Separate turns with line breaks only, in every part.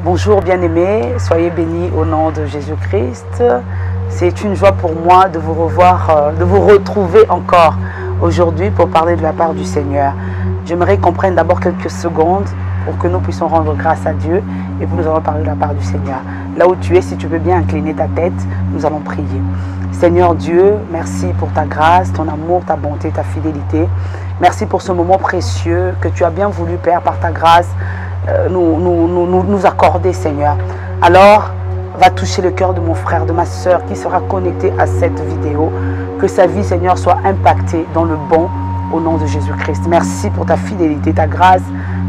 Bonjour bien-aimés, soyez bénis au nom de Jésus-Christ. C'est une joie pour moi de vous revoir, de vous retrouver encore aujourd'hui pour parler de la part du Seigneur. J'aimerais qu'on prenne d'abord quelques secondes pour que nous puissions rendre grâce à Dieu et puis nous allons parler de la part du Seigneur. Là où tu es, si tu peux bien incliner ta tête, nous allons prier. Seigneur Dieu, merci pour ta grâce, ton amour, ta bonté, ta fidélité. Merci pour ce moment précieux que tu as bien voulu, Père, par ta grâce, nous accorder, Seigneur. Alors, va toucher le cœur de mon frère, de ma soeur qui sera connecté à cette vidéo. Que sa vie, Seigneur, soit impactée dans le bon au nom de Jésus-Christ. Merci pour ta fidélité, ta grâce.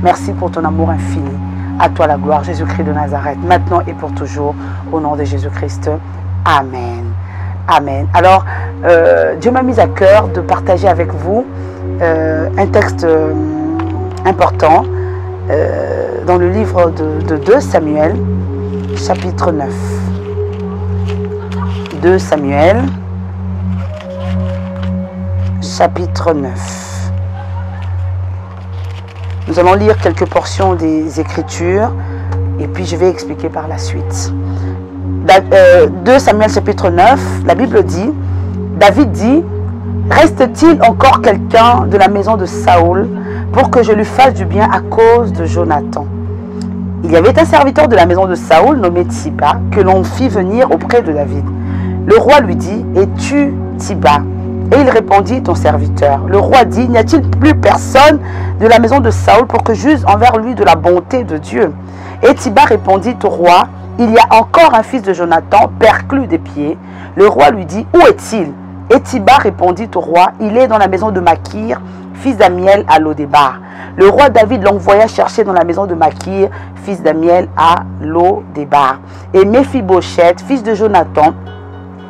Merci pour ton amour infini. À toi la gloire, Jésus-Christ de Nazareth, maintenant et pour toujours, au nom de Jésus-Christ. Amen. Amen. Alors, Dieu m'a mis à cœur de partager avec vous un texte important dans le livre de 2 Samuel, chapitre 9. 2 Samuel, chapitre 9. Nous allons lire quelques portions des Écritures et puis je vais expliquer par la suite. 2 Samuel, chapitre 9, la Bible dit, David dit, « Reste-t-il encore quelqu'un de la maison de Saoul pour que je lui fasse du bien à cause de Jonathan ?» Il y avait un serviteur de la maison de Saoul nommé Tiba que l'on fit venir auprès de David. Le roi lui dit, « Es-tu Tiba ?» Et il répondit, « Ton serviteur. » Le roi dit, « N'y a-t-il plus personne de la maison de Saoul pour que j'use envers lui de la bonté de Dieu ?» Et Tiba répondit au roi, « Il y a encore un fils de Jonathan, perclus des pieds. » Le roi lui dit, « Où est-il » Et Tiba répondit au roi, « Il est dans la maison de Makir, fils d'Amiel à Lodébar. » Le roi David l'envoya chercher dans la maison de Makir, fils d'Amiel à Lodébar. Et Méphibosheth, fils de Jonathan,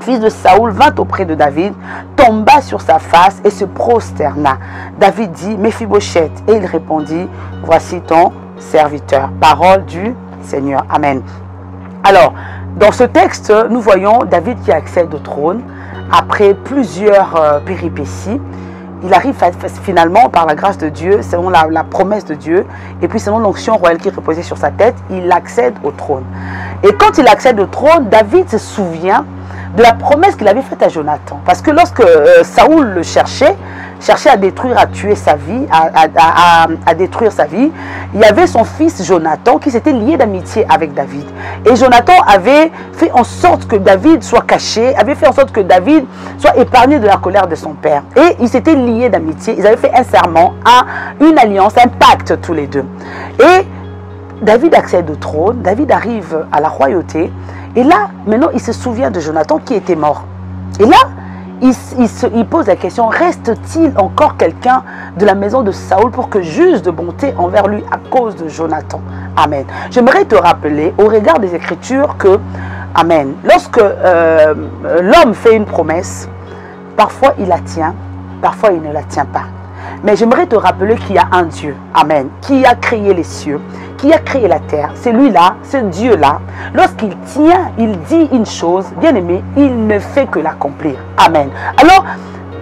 fils de Saoul, vint auprès de David, tomba sur sa face et se prosterna. David dit, « Méphibosheth. » Et il répondit, « Voici ton serviteur. » Parole du Seigneur. Amen. Alors, dans ce texte, nous voyons David qui accède au trône après plusieurs péripéties. Il arrive finalement, par la grâce de Dieu, selon la promesse de Dieu, et puis selon l'onction royale qui reposait sur sa tête, il accède au trône. Et quand il accède au trône, David se souvient de la promesse qu'il avait faite à Jonathan. Parce que lorsque Saoul le cherchait à détruire, à tuer sa vie, à détruire sa vie, il y avait son fils Jonathan qui s'était lié d'amitié avec David. Et Jonathan avait fait en sorte que David soit caché, avait fait en sorte que David soit épargné de la colère de son père. Et ils s'étaient liés d'amitié, ils avaient fait un serment, une alliance, un pacte tous les deux. Et David accède au trône, David arrive à la royauté. Et là, maintenant, il se souvient de Jonathan qui était mort. Et là, il pose la question, reste-t-il encore quelqu'un de la maison de Saoul pour que j'use de bonté envers lui à cause de Jonathan? Amen. J'aimerais te rappeler, au regard des Écritures, que, amen, lorsque l'homme fait une promesse, parfois il la tient, parfois il ne la tient pas. Mais j'aimerais te rappeler qu'il y a un Dieu, amen, qui a créé les cieux, qui a créé la terre. C'est lui-là, ce Dieu-là. Lorsqu'il tient, il dit une chose, bien aimé, il ne fait que l'accomplir. Amen. Alors,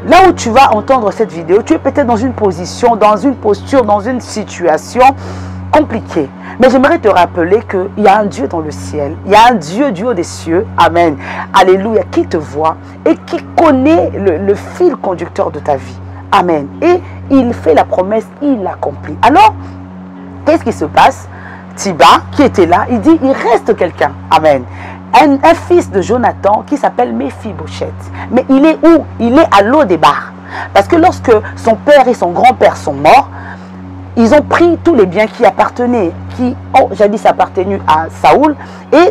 là où tu vas entendre cette vidéo, tu es peut-être dans une position, dans une posture, dans une situation compliquée. Mais j'aimerais te rappeler qu'il y a un Dieu dans le ciel, il y a un Dieu du haut des cieux, amen, alléluia, qui te voit et qui connaît le fil conducteur de ta vie. Amen. Et il fait la promesse, il l'accomplit. Alors, qu'est-ce qui se passe? Tiba, qui était là, il dit, il reste quelqu'un. Amen. Un fils de Jonathan qui s'appelle Méphibosheth. Mais il est où? Il est à Lodébar. Parce que lorsque son père et son grand-père sont morts, ils ont pris tous les biens qui appartenaient, qui ont jadis appartenu à Saoul. Et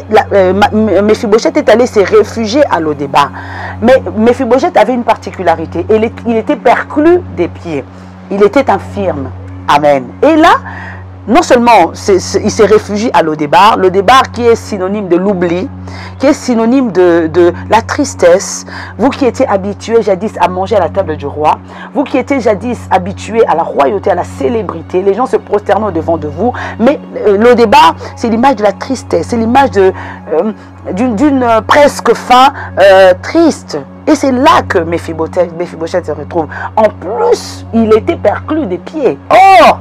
Méphibosheth est allé se réfugier à Lodébar. Mais Méphibosheth avait une particularité. Il était perclus des pieds. Il était infirme. Amen. Et là, non seulement il s'est réfugié à Lodébar, Lodébar qui est synonyme de l'oubli, qui est synonyme de la tristesse. Vous qui étiez habitués jadis à manger à la table du roi, vous qui étiez jadis habitués à la royauté, à la célébrité, les gens se prosternent au-devant de vous. Mais Lodébar, c'est l'image de la tristesse, c'est l'image d'une presque fin triste. Et c'est là que Méphibosheth se retrouve. En plus, il était perclus des pieds. Or,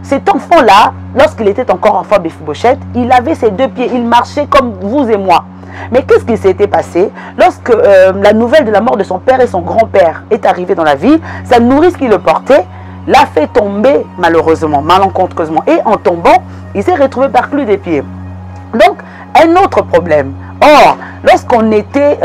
Cet enfant-là, lorsqu'il était encore enfant Méphibosheth, il avait ses 2 pieds, il marchait comme vous et moi. Mais qu'est-ce qui s'était passé lorsque la nouvelle de la mort de son père et son grand-père est arrivée dans la ville? Sa nourrice qui le portait l'a fait tomber malheureusement, malencontreusement. Et en tombant, il s'est retrouvé perclus des pieds. Donc, un autre problème. Or, lorsqu'on était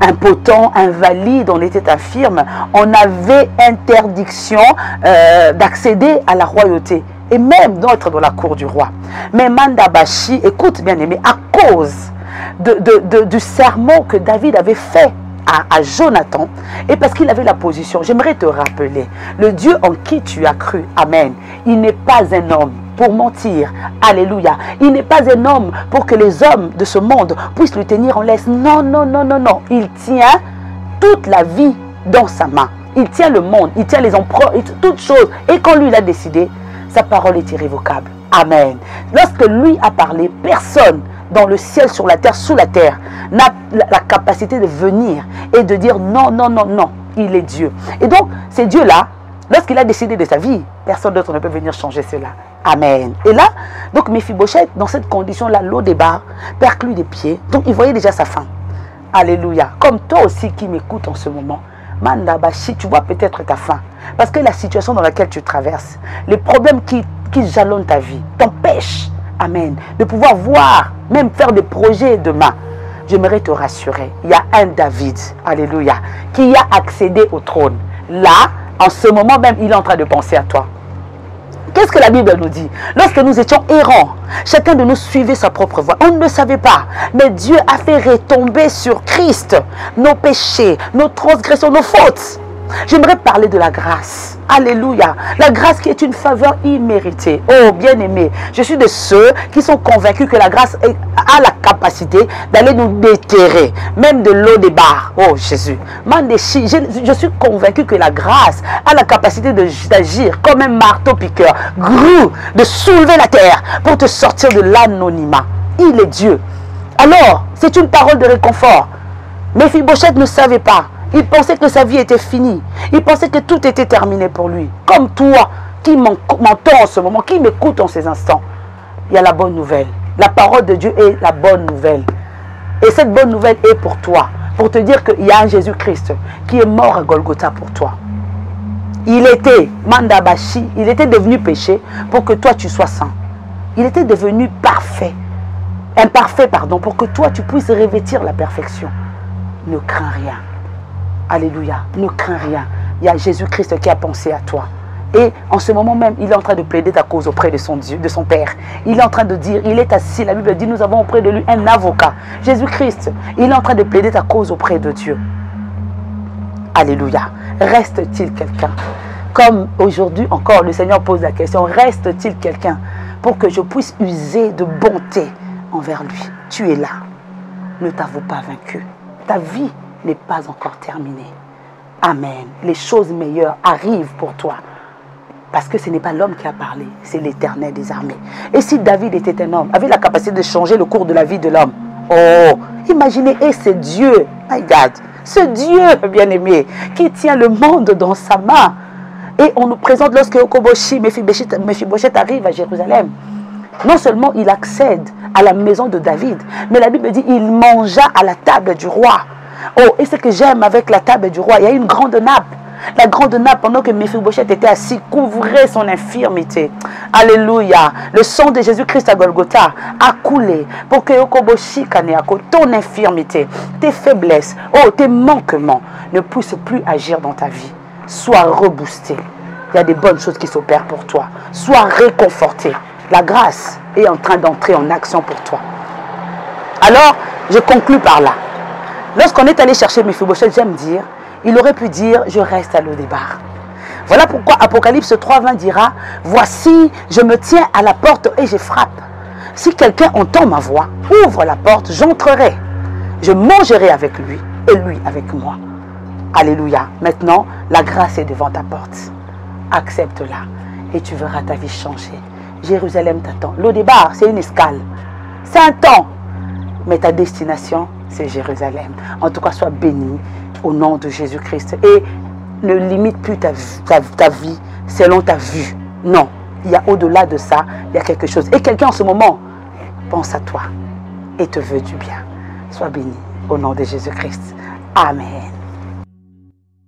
impotent, invalide, on était infirme, on avait interdiction d'accéder à la royauté et même d'être dans la cour du roi. Mais Mandabashi, écoute bien aimé, à cause du serment que David avait fait à Jonathan, et parce qu'il avait la position, j'aimerais te rappeler, le Dieu en qui tu as cru, amen, il n'est pas un homme pour mentir, alléluia, il n'est pas un homme pour que les hommes de ce monde puissent le tenir en laisse, non, non, non, non, non, il tient toute la vie dans sa main, il tient le monde, il tient les empereurs, toutes choses, et quand lui il a décidé, sa parole est irrévocable, amen. Lorsque lui a parlé, personne dans le ciel, sur la terre, sous la terre, n'a la capacité de venir et de dire non, non, non, non, il est Dieu. Et donc, c'est Dieu-là, lorsqu'il a décidé de sa vie, personne d'autre ne peut venir changer cela. Amen. Et là, donc Méphibosheth, dans cette condition-là, Lo-débar, perclus des pieds, donc il voyait déjà sa fin. Alléluia. Comme toi aussi qui m'écoutes en ce moment, Mandabashi, tu vois peut-être ta fin. Parce que la situation dans laquelle tu traverses, les problèmes qui jalonnent ta vie, t'empêchent, amen, de pouvoir voir, même faire des projets demain. J'aimerais te rassurer, il y a un David, alléluia, qui a accédé au trône. Là, en ce moment même, il est en train de penser à toi. Qu'est-ce que la Bible nous dit? Lorsque nous étions errants, chacun de nous suivait sa propre voie. On ne le savait pas. Mais Dieu a fait retomber sur Christ nos péchés, nos transgressions, nos fautes. J'aimerais parler de la grâce. Alléluia. La grâce qui est une faveur imméritée. Oh, bien-aimé, je suis de ceux qui sont convaincus que la grâce a la capacité d'aller nous déterrer. Même de Lo-débar. Oh, Jésus. Je suis convaincu que la grâce a la capacité d'agir comme un marteau-piqueur. Grue, de soulever la terre pour te sortir de l'anonymat. Il est Dieu. Alors, c'est une parole de réconfort. Méphibosheth ne savait pas. Il pensait que sa vie était finie. Il pensait que tout était terminé pour lui. Comme toi, qui m'entends en ce moment, qui m'écoute en ces instants. Il y a la bonne nouvelle. La parole de Dieu est la bonne nouvelle. Et cette bonne nouvelle est pour toi. Pour te dire qu'il y a un Jésus-Christ qui est mort à Golgotha pour toi. Il était, Mandabashi, il était devenu péché pour que toi tu sois saint. Il était devenu parfait. Imparfait, pardon, pour que toi tu puisses revêtir la perfection. Ne crains rien. Alléluia, ne crains rien. Il y a Jésus-Christ qui a pensé à toi. Et en ce moment même, il est en train de plaider ta cause auprès de son Dieu, de son Père. Il est en train de dire, il est assis, la Bible dit, nous avons auprès de lui un avocat. Jésus-Christ, il est en train de plaider ta cause auprès de Dieu. Alléluia. Reste-t-il quelqu'un? Comme aujourd'hui encore, le Seigneur pose la question, reste-t-il quelqu'un pour que je puisse user de bonté envers lui? Tu es là. Ne t'avoue pas vaincu. Ta vie n'est pas encore terminée. Amen. Les choses meilleures arrivent pour toi. Parce que ce n'est pas l'homme qui a parlé, c'est l'Éternel des armées. Et si David était un homme, avait la capacité de changer le cours de la vie de l'homme, oh, imaginez, et c'est Dieu, my God, ce Dieu bien-aimé, qui tient le monde dans sa main. Et on nous présente lorsque Okoboshi, Méphibosheth arrive à Jérusalem. Non seulement il accède à la maison de David, mais la Bible dit il mangea à la table du roi. Oh, et ce que j'aime avec la table du roi, il y a une grande nappe. La grande nappe, pendant que Méphibosheth était assis, couvrait son infirmité. Alléluia. Le sang de Jésus-Christ à Golgotha a coulé pour que Okoboshi Kaneako, ton infirmité, tes faiblesses, oh, tes manquements ne puissent plus agir dans ta vie. Sois reboosté. Il y a des bonnes choses qui s'opèrent pour toi. Sois réconforté. La grâce est en train d'entrer en action pour toi. Alors, je conclus par là. Lorsqu'on est allé chercher Méphibosheth, j'aime dire, il aurait pu dire, je reste à Lo-débar. Voilà pourquoi Apocalypse 3:20 dira, voici, je me tiens à la porte et je frappe. Si quelqu'un entend ma voix, ouvre la porte, j'entrerai. Je mangerai avec lui et lui avec moi. Alléluia. Maintenant, la grâce est devant ta porte. Accepte-la et tu verras ta vie changer. Jérusalem t'attend. Lo-débar, c'est une escale. C'est un temps. Mais ta destination, c'est Jérusalem. En tout cas, sois béni au nom de Jésus-Christ. Et ne limite plus ta vie selon ta vue. Non. il y a au-delà de ça, il y a quelque chose. Et quelqu'un en ce moment pense à toi et te veut du bien. Sois béni au nom de Jésus-Christ. Amen.